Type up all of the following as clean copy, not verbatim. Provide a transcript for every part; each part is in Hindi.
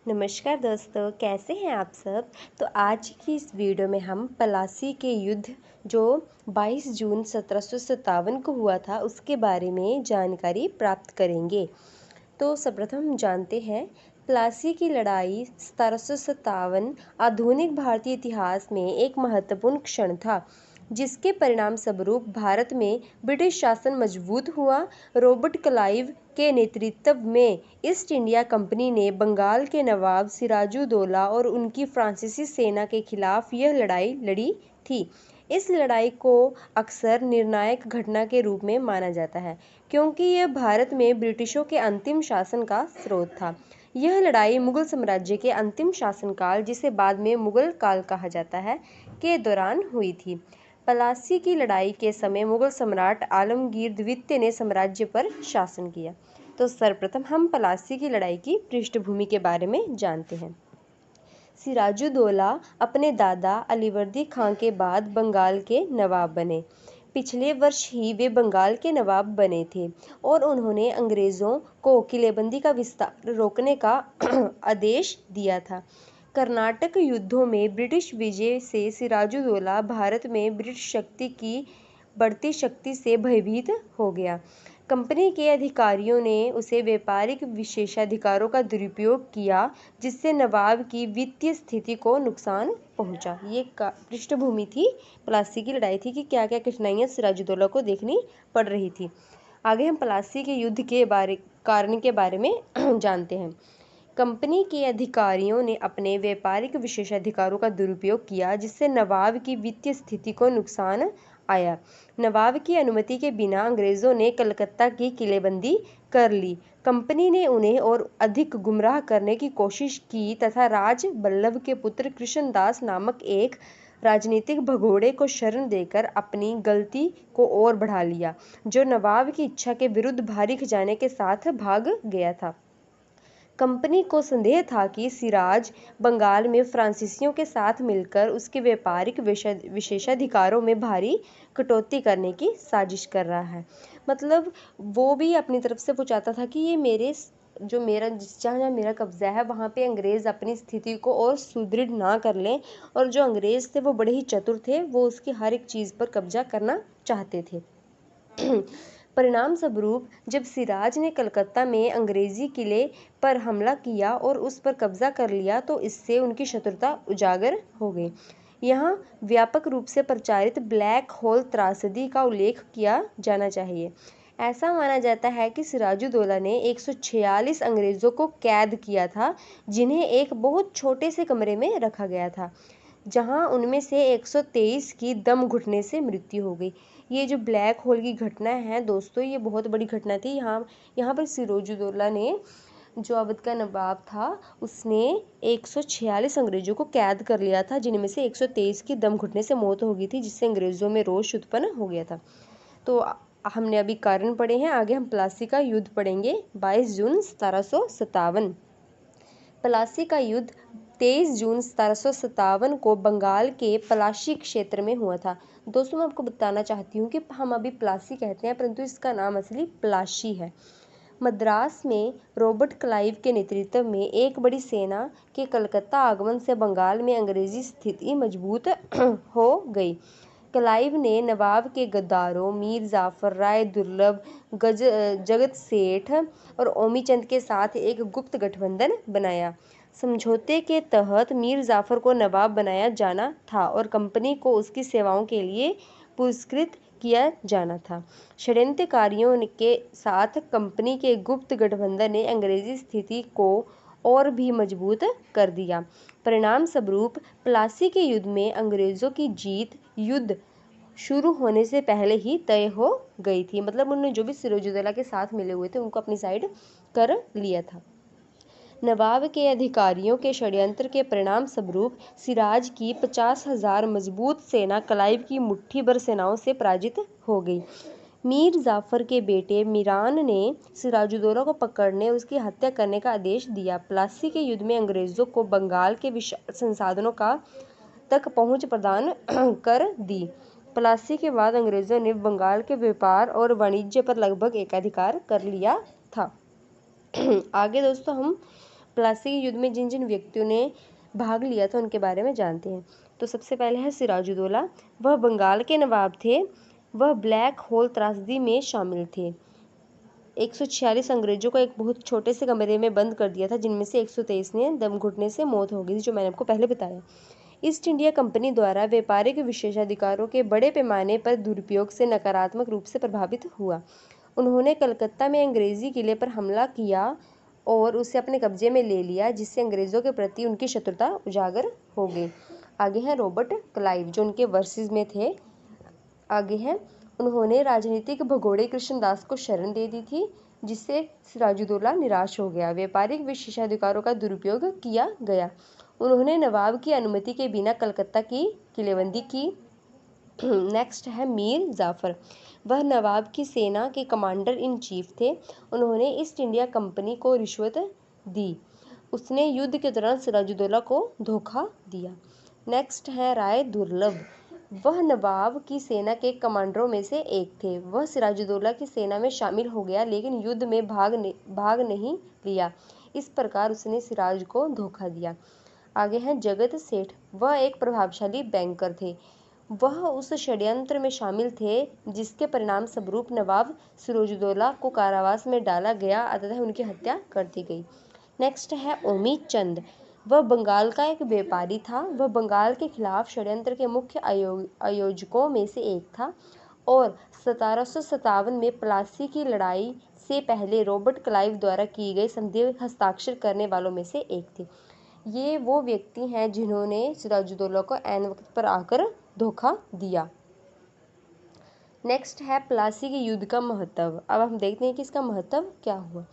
नमस्कार दोस्तों, कैसे हैं आप सब। तो आज की इस वीडियो में हम प्लासी के युद्ध जो 22 जून 1757 को हुआ था उसके बारे में जानकारी प्राप्त करेंगे। तो सर्वप्रथम हम जानते हैं प्लासी की लड़ाई 1757 आधुनिक भारतीय इतिहास में एक महत्वपूर्ण क्षण था, जिसके परिणाम स्वरूप भारत में ब्रिटिश शासन मजबूत हुआ। रॉबर्ट क्लाइव के नेतृत्व में ईस्ट इंडिया कंपनी ने बंगाल के नवाब सिराजुद्दौला और उनकी फ्रांसीसी सेना के खिलाफ यह लड़ाई लड़ी थी। इस लड़ाई को अक्सर निर्णायक घटना के रूप में माना जाता है, क्योंकि यह भारत में ब्रिटिशों के अंतिम शासन का स्रोत था। यह लड़ाई मुगल साम्राज्य के अंतिम शासनकाल, जिसे बाद में मुगल काल कहा जाता है, के दौरान हुई थी। प्लासी की लड़ाई के समय मुगल सम्राट आलमगीर द्वितीय ने साम्राज्य पर शासन किया। तो सर्वप्रथम हम प्लासी की लड़ाई की पृष्ठभूमि के बारे में जानते हैं। सिराजुद्दौला अपने दादा अलीवर्दी खां के बाद बंगाल के नवाब बने। पिछले वर्ष ही वे बंगाल के नवाब बने थे और उन्होंने अंग्रेज़ों को किलेबंदी का विस्तार रोकने का आदेश दिया था। कर्नाटक युद्धों में ब्रिटिश विजय से सिराजुद्दौला भारत में ब्रिटिश शक्ति की बढ़ती शक्ति से भयभीत हो गया। कंपनी के अधिकारियों ने उसे व्यापारिक विशेषाधिकारों का दुरुपयोग किया, जिससे नवाब की वित्तीय स्थिति को नुकसान पहुंचा। ये पृष्ठभूमि थी, प्लासी की लड़ाई थी कि क्या क्या कठिनाइयां सिराजुद्दौला को देखनी पड़ रही थी। आगे हम प्लासी के युद्ध के कारण के बारे में जानते हैं। कंपनी के अधिकारियों ने अपने व्यापारिक विशेषाधिकारों का दुरुपयोग किया, जिससे नवाब की वित्तीय स्थिति को नुकसान आया। नवाब की अनुमति के बिना अंग्रेज़ों ने कलकत्ता की किलेबंदी कर ली। कंपनी ने उन्हें और अधिक गुमराह करने की कोशिश की तथा राज बल्लभ के पुत्र कृष्णदास नामक एक राजनीतिक भगोड़े को शरण देकर अपनी गलती को और बढ़ा लिया, जो नवाब की इच्छा के विरुद्ध भारी खजाने के साथ भाग गया था। कंपनी को संदेह था कि सिराज बंगाल में फ्रांसीसियों के साथ मिलकर उसके व्यापारिक विशेषाधिकारों में भारी कटौती करने की साजिश कर रहा है। मतलब वो भी अपनी तरफ से वो चाहता था कि ये मेरा जहाँ मेरा कब्जा है वहाँ पे अंग्रेज़ अपनी स्थिति को और सुदृढ़ ना कर लें, और जो अंग्रेज़ थे वो बड़े ही चतुर थे, वो उसकी हर एक चीज़ पर कब्जा करना चाहते थे। परिणाम स्वरूप जब सिराज ने कलकत्ता में अंग्रेजी किले पर हमला किया और उस पर कब्जा कर लिया, तो इससे उनकी शत्रुता उजागर हो गई। यहाँ व्यापक रूप से प्रचारित ब्लैक होल त्रासदी का उल्लेख किया जाना चाहिए। ऐसा माना जाता है कि सिराजुद्दौला ने 146 अंग्रेज़ों को कैद किया था, जिन्हें एक बहुत छोटे से कमरे में रखा गया था, जहां उनमें से 123 की दम घुटने से मृत्यु हो गई। ये जो ब्लैक होल की घटना है दोस्तों, ये बहुत बड़ी घटना थी। यहाँ पर सिराजुद्दौला ने, जो अवध का नवाब था, उसने 146 अंग्रेज़ों को कैद कर लिया था, जिनमें से 123 की दम घुटने से मौत हो गई थी, जिससे अंग्रेज़ों में रोष उत्पन्न हो गया था। तो हमने अभी कारण पढ़े हैं, आगे हम प्लासी का युद्ध पढ़ेंगे। 22 जून 1757। प्लासी का युद्ध 23 जून 1757 को बंगाल के प्लासी क्षेत्र में हुआ था। दोस्तों मैं आपको बताना चाहती हूँ कि हम अभी प्लासी कहते हैं, परंतु इसका नाम असली प्लासी है। मद्रास में रॉबर्ट क्लाइव के नेतृत्व में एक बड़ी सेना के कलकत्ता आगमन से बंगाल में अंग्रेजी स्थिति मजबूत हो गई। क्लाइव ने नवाब के गद्दारों मीर जाफर, राय दुर्लभ, जगत सेठ और ओमीचंद के साथ एक गुप्त गठबंधन बनाया। समझौते के तहत मीर जाफर को नवाब बनाया जाना था और कंपनी को उसकी सेवाओं के लिए पुरस्कृत किया जाना था। षड्यंत्रकारियों के साथ कंपनी के गुप्त गठबंधन ने अंग्रेजी स्थिति को और भी मजबूत कर दिया। परिणाम स्वरूप प्लासी के युद्ध में अंग्रेज़ों की जीत युद्ध शुरू होने से पहले ही तय हो गई थी। मतलब उन्होंने जो भी सिराजुद्दौला के साथ मिले हुए थे उनको अपनी साइड कर लिया था। नवाब के अधिकारियों के षड्यंत्र के परिणाम स्वरूप सिराज की 50,000 मजबूत सेना क्लाइव की मुट्ठी भर सेनाओं से पराजित हो गई। मीर जाफर के बेटे मीरान ने सिराजुद्दौला को पकड़ने और उसकी हत्या करने का आदेश दिया। प्लासी के युद्ध में अंग्रेज़ों को बंगाल के विशाल संसाधनों तक पहुंच प्रदान कर दी। प्लासी के बाद अंग्रेज़ों ने बंगाल के व्यापार और वाणिज्य पर लगभग एकाधिकार कर लिया था। आगे दोस्तों हम प्लासी के युद्ध में जिन जिन व्यक्तियों ने भाग लिया था उनके बारे में जानते हैं। तो सबसे पहले है सिराजुद्दौला। वह बंगाल के नवाब थे। वह ब्लैक होल त्रासदी में शामिल थे। 146 अंग्रेजों को एक बहुत छोटे से कमरे में बंद कर दिया था, जिनमें से 123 ने दम घुटने से मौत हो गई थी, जो मैंने आपको पहले बताया। ईस्ट इंडिया कंपनी द्वारा व्यापारिक विशेषाधिकारों के बड़े पैमाने पर दुरुपयोग से नकारात्मक रूप से प्रभावित हुआ। उन्होंने कलकत्ता में अंग्रेजी किले पर हमला किया और उसे अपने कब्जे में ले लिया, जिससे अंग्रेज़ों के प्रति उनकी शत्रुता उजागर हो गई। आगे है रॉबर्ट क्लाइव, जो उनके वर्सेस में थे। आगे है, उन्होंने राजनीतिक भगोड़े कृष्णदास को शरण दे दी थी, जिससे सिराजुद्दौला निराश हो गया। व्यापारिक विशेषाधिकारों का दुरुपयोग किया गया। उन्होंने नवाब की अनुमति के बिना कलकत्ता की किलेबंदी की। नेक्स्ट है मीर जाफ़र। वह नवाब की सेना के कमांडर इन चीफ थे। उन्होंने ईस्ट इंडिया कंपनी को रिश्वत दी। उसने युद्ध के दौरान सिराजुद्दौला को धोखा दिया। नेक्स्ट है राय दुर्लभ। वह नवाब की सेना के कमांडरों में से एक थे। वह सिराजुद्दौला की सेना में शामिल हो गया, लेकिन युद्ध में भाग नहीं लिया। इस प्रकार उसने सिराज को धोखा दिया। आगे हैं जगत सेठ। वह एक प्रभावशाली बैंकर थे। वह उस षड्यंत्र में शामिल थे जिसके परिणाम स्वरूप नवाब सिराजुद्दौला को कारावास में डाला गया अतः उनकी हत्या कर दी गई। नेक्स्ट है ओमी चंद। वह बंगाल का एक व्यापारी था। वह बंगाल के खिलाफ षड्यंत्र के मुख्य आयोजकों में से एक था और 1757 में प्लासी की लड़ाई से पहले रॉबर्ट क्लाइव द्वारा की गई संधि हस्ताक्षर करने वालों में से एक थे। ये वो व्यक्ति हैं जिन्होंने सिराजुद्दौला को ऐन वक्त पर आकर धोखा दिया। नेक्स्ट है प्लासी के युद्ध का महत्व। अब हम देखते हैं कि इसका महत्व क्या हुआ।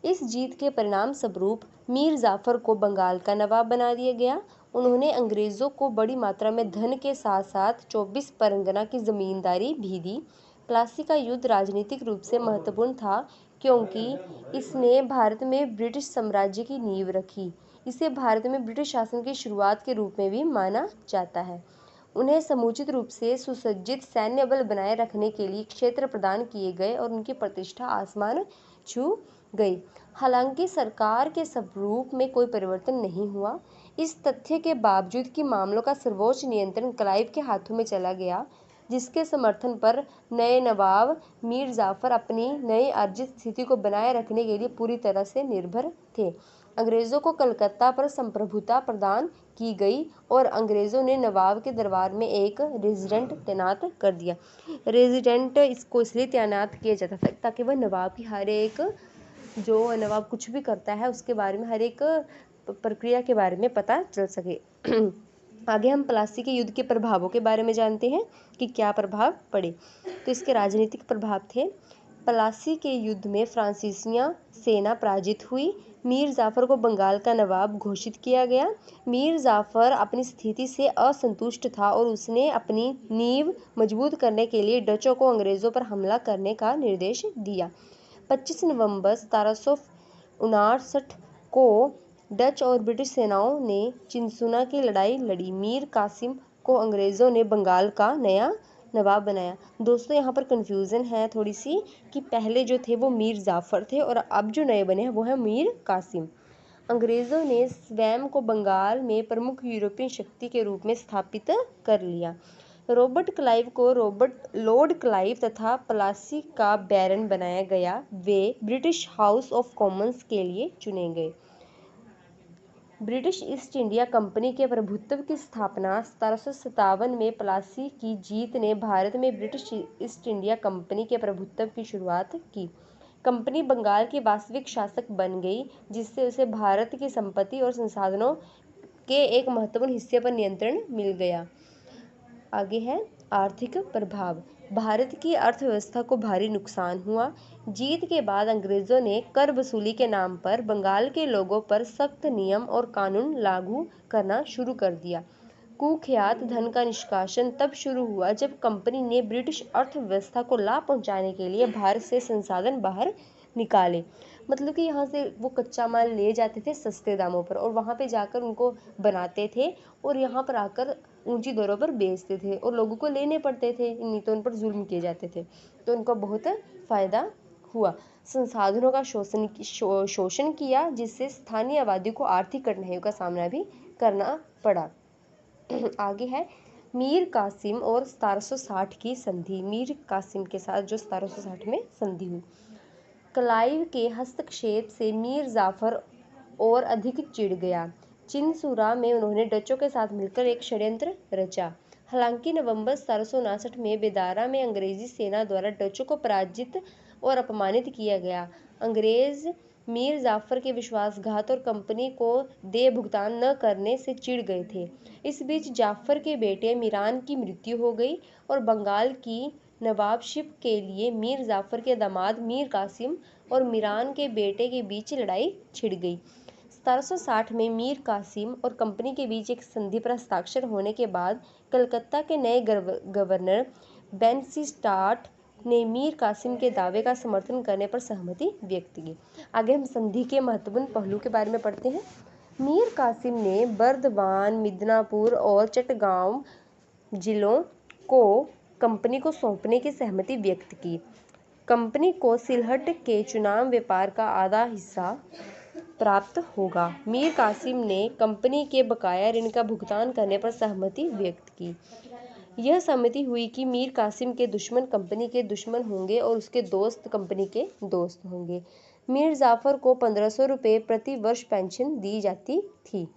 इस जीत के परिणाम स्वरूप मीर जाफ़र को बंगाल का नवाब बना दिया गया। उन्होंने अंग्रेज़ों को बड़ी मात्रा में धन के साथ साथ 24 परगना की जमींदारी भी दी। प्लासी का युद्ध राजनीतिक रूप से महत्वपूर्ण था क्योंकि इसने भारत में ब्रिटिश साम्राज्य की नींव रखी। इसे भारत में ब्रिटिश शासन की शुरुआत के रूप में भी माना जाता है। उन्हें समुचित रूप से सुसज्जित सैन्य बल बनाए रखने के लिए क्षेत्र प्रदान किए गए और उनकी प्रतिष्ठा आसमान छू गई। हालांकि सरकार के स्वरूप में कोई परिवर्तन नहीं हुआ। इस तथ्य के बावजूद कि मामलों का सर्वोच्च नियंत्रण क्लाइव के हाथों में चला गया, जिसके समर्थन पर नए नवाब मीर जाफ़र अपनी नई अर्जित स्थिति को बनाए रखने के लिए पूरी तरह से निर्भर थे। अंग्रेज़ों को कलकत्ता पर संप्रभुता प्रदान की गई और अंग्रेज़ों ने नवाब के दरबार में एक रेजिडेंट तैनात कर दिया। रेजिडेंट इसको इसलिए तैनात किया जाता था ताकि वह नवाब की हर एक जो नवाब कुछ भी करता है उसके बारे में हर एक प्रक्रिया के बारे में पता चल सके। आगे हम प्लासी के युद्ध के प्रभावों के बारे में जानते हैं कि क्या प्रभाव पड़े। तो इसके राजनीतिक प्रभाव थे। प्लासी के युद्ध में फ्रांसीसियां सेना पराजित हुई। मीर जाफ़र को बंगाल का नवाब घोषित किया गया। मीर जाफ़र अपनी स्थिति से असंतुष्ट था और उसने अपनी नींव मजबूत करने के लिए डचों को अंग्रेज़ों पर हमला करने का निर्देश दिया। 25 नवंबर 1759 को डच और ब्रिटिश सेनाओं ने चिनसुना की लड़ाई लड़ी। मीर कासिम को अंग्रेज़ों ने बंगाल का नया नवाब बनाया। दोस्तों यहाँ पर कन्फ्यूज़न है थोड़ी सी कि पहले जो थे वो मीर जाफ़र थे और अब जो नए बने हैं वो है मीर कासिम। अंग्रेज़ों ने स्वयं को बंगाल में प्रमुख यूरोपीय शक्ति के रूप में स्थापित कर लिया। रॉबर्ट क्लाइव को लॉर्ड क्लाइव तथा प्लासी का बैरन बनाया गया। वे ब्रिटिश हाउस ऑफ कॉमन्स के लिए चुने गए। ब्रिटिश ईस्ट इंडिया कंपनी के प्रभुत्व की स्थापना 1757 में प्लासी की जीत ने भारत में ब्रिटिश ईस्ट इंडिया कंपनी के प्रभुत्व की शुरुआत की। कंपनी बंगाल की वास्तविक शासक बन गई, जिससे उसे भारत की संपत्ति और संसाधनों के एक महत्वपूर्ण हिस्से पर नियंत्रण मिल गया। आगे है आर्थिक प्रभाव। भारत की अर्थव्यवस्था को भारी नुकसान हुआ। जीत के बाद अंग्रेज़ों ने कर वसूली के नाम पर बंगाल के लोगों पर सख्त नियम और कानून लागू करना शुरू कर दिया। कुख्यात धन का निष्कासन तब शुरू हुआ जब कंपनी ने ब्रिटिश अर्थव्यवस्था को लाभ पहुंचाने के लिए भारत से संसाधन बाहर निकाले। मतलब कि यहाँ से वो कच्चा माल ले जाते थे सस्ते दामों पर और वहाँ पे जाकर उनको बनाते थे और यहाँ पर आकर ऊंची दरों पर बेचते थे और लोगों को लेने पड़ते थे, नहीं तो उन पर जुल्म किए जाते थे। तो उनको बहुत फ़ायदा हुआ। संसाधनों का शोषण किया, जिससे स्थानीय आबादी को आर्थिक कठिनाइयों का सामना भी करना पड़ा। आगे है मीर कासिम और 1760 की संधि। मीर कासिम के साथ जो 1760 में संधि हुई। क्लाइव के हस्तक्षेप से मीर जाफर और अधिक चिढ़ गया। चिनसुरा में उन्होंने डचों के साथ मिलकर एक षड्यंत्र रचा। हालांकि नवंबर 1759 में बेदारा में अंग्रेजी सेना द्वारा डचों को पराजित और अपमानित किया गया। अंग्रेज मीर जाफर के विश्वासघात और कंपनी को देय भुगतान न करने से चिढ़ गए थे। इस बीच जाफर के बेटे मीरान की मृत्यु हो गई और बंगाल की नवाबशिप के लिए मीर जाफर के दामाद मीर कासिम और मीरान के बेटे के बीच लड़ाई छिड़ गई। 1760 में मीर कासिम और कंपनी के बीच एक संधि पर हस्ताक्षर होने के बाद कलकत्ता के नए गवर्नर बेनसीस्टाट ने मीर कासिम के दावे का समर्थन करने पर सहमति व्यक्त की। आगे हम संधि के महत्वपूर्ण पहलू के बारे में पढ़ते हैं। मीर कासिम ने बर्दवान, मिदनापुर और चटगांव जिलों को कंपनी को सौंपने की सहमति व्यक्त की। कंपनी को सिलहट के चुनाव व्यापार का आधा हिस्सा प्राप्त होगा। मीर कासिम ने कंपनी के बकाया ऋण का भुगतान करने पर सहमति व्यक्त की। यह सहमति हुई कि मीर कासिम के दुश्मन कंपनी के दुश्मन होंगे और उसके दोस्त कंपनी के दोस्त होंगे। मीर जाफर को 1500 रुपये प्रति वर्ष पेंशन दी जाती थी।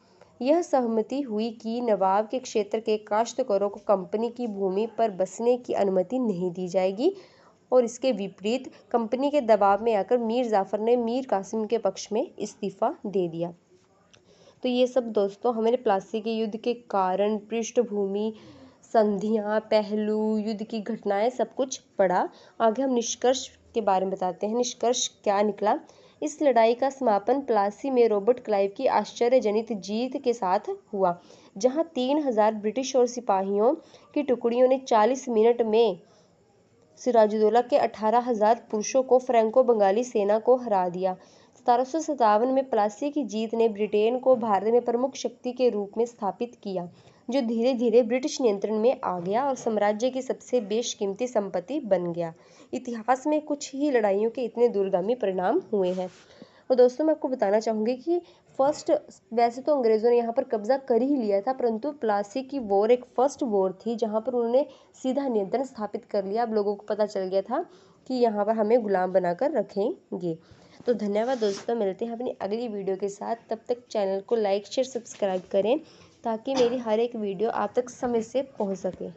यह सहमति हुई कि नवाब के क्षेत्र के काश्तकारों को कंपनी की भूमि पर बसने की अनुमति नहीं दी जाएगी और इसके विपरीत कंपनी के दबाव में आकर मीर जाफर ने मीर कासिम के पक्ष में इस्तीफा दे दिया। तो ये सब दोस्तों हमने प्लासी के युद्ध के कारण, पृष्ठभूमि, संधियाँ, पहलू, युद्ध की घटनाएं सब कुछ पढ़ा। आगे हम निष्कर्ष के बारे में बताते हैं। निष्कर्ष क्या निकला? इस लड़ाई का समापन प्लासी में रॉबर्ट क्लाइव की आश्चर्यजनित जीत के साथ हुआ, जहां 3000 ब्रिटिश और सिपाहियों की टुकड़ियों ने 40 मिनट में सिराजुद्दौला के 18,000 पुरुषों को फ्रैंको बंगाली सेना को हरा दिया। 1757 में प्लासी की जीत ने ब्रिटेन को भारत में प्रमुख शक्ति के रूप में स्थापित किया, जो धीरे धीरे ब्रिटिश नियंत्रण में आ गया और साम्राज्य की सबसे बेशकीमती संपत्ति बन गया। इतिहास में कुछ ही लड़ाइयों के इतने दूरगामी परिणाम हुए हैं। और दोस्तों मैं आपको बताना चाहूँगी कि वैसे तो अंग्रेज़ों ने यहाँ पर कब्जा कर ही लिया था, परंतु प्लासी की वॉर एक फर्स्ट वॉर थी जहाँ पर उन्होंने सीधा नियंत्रण स्थापित कर लिया। अब लोगों को पता चल गया था कि यहाँ पर हमें गुलाम बनाकर रखेंगे। तो धन्यवाद दोस्तों, मिलते हैं अपनी अगली वीडियो के साथ। तब तक चैनल को लाइक, शेयर, सब्सक्राइब करें ताकि मेरी हर एक वीडियो आप तक समय से पहुँच सके।